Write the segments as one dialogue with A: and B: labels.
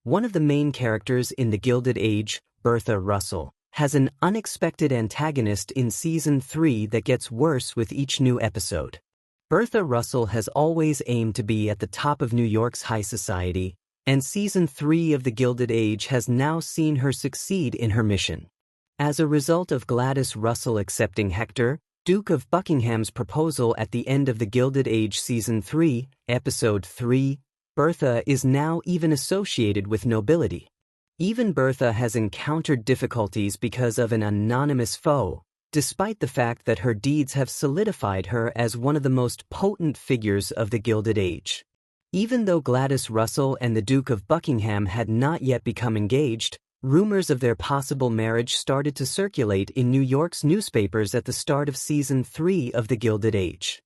A: One of the main characters in The Gilded Age, Bertha Russell, has an unexpected antagonist in Season 3 that gets worse with each new episode. Bertha Russell has always aimed to be at the top of New York's high society, and Season 3 of The Gilded Age has now seen her succeed in her mission. As a result of Gladys Russell accepting Hector, Duke of Buckingham's proposal at the end of The Gilded Age Season 3, Episode 3, Bertha is now even associated with nobility. Even Bertha has encountered difficulties because of an anonymous foe, despite the fact that her deeds have solidified her as one of the most potent figures of the Gilded Age. Even though Gladys Russell and the Duke of Buckingham had not yet become engaged, rumors of their possible marriage started to circulate in New York's newspapers at the start of Season 3 of The Gilded Age.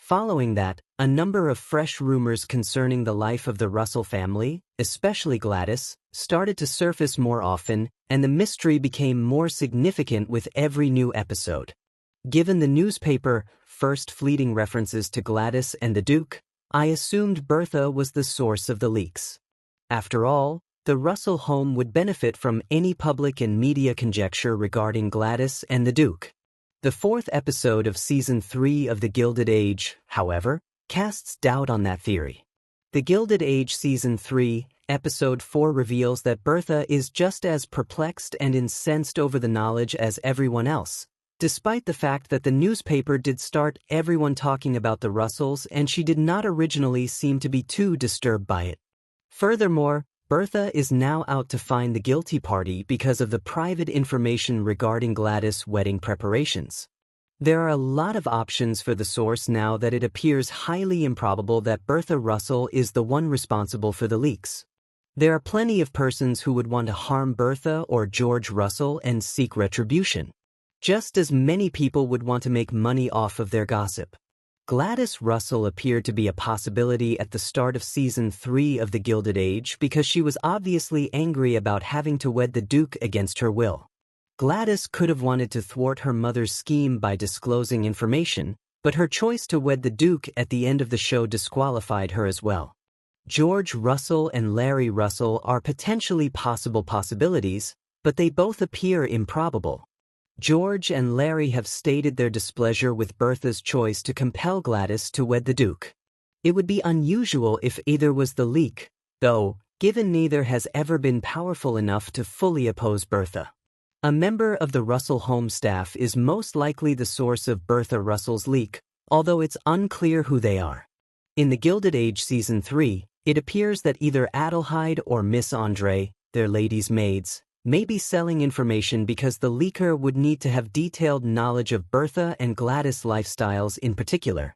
A: Following that, a number of fresh rumors concerning the life of the Russell family, especially Gladys, started to surface more often, and the mystery became more significant with every new episode. Given the newspaper first fleeting references to Gladys and the Duke, I assumed Bertha was the source of the leaks. After all, the Russell home would benefit from any public and media conjecture regarding Gladys and the Duke. The fourth episode of Season 3 of The Gilded Age, however, casts doubt on that theory. The Gilded Age Season 3, Episode 4 reveals that Bertha is just as perplexed and incensed over the knowledge as everyone else, despite the fact that the newspaper did start everyone talking about the Russells and she did not originally seem to be too disturbed by it. Furthermore, Bertha is now out to find the guilty party because of the private information regarding Gladys' wedding preparations. There are a lot of options for the source now that it appears highly improbable that Bertha Russell is the one responsible for the leaks. There are plenty of persons who would want to harm Bertha or George Russell and seek retribution, just as many people would want to make money off of their gossip. Gladys Russell appeared to be a possibility at the start of Season 3 of The Gilded Age because she was obviously angry about having to wed the Duke against her will. Gladys could have wanted to thwart her mother's scheme by disclosing information, but her choice to wed the Duke at the end of the show disqualified her as well. George Russell and Larry Russell are potentially possible possibilities, but they both appear improbable. George and Larry have stated their displeasure with Bertha's choice to compel Gladys to wed the Duke. It would be unusual if either was the leak, though, given neither has ever been powerful enough to fully oppose Bertha. A member of the Russell home staff is most likely the source of Bertha Russell's leak, although it's unclear who they are. In The Gilded Age Season 3, it appears that either Adelheid or Miss Andre, their ladies' maids, may be selling information because the leaker would need to have detailed knowledge of Bertha and Gladys' lifestyles in particular.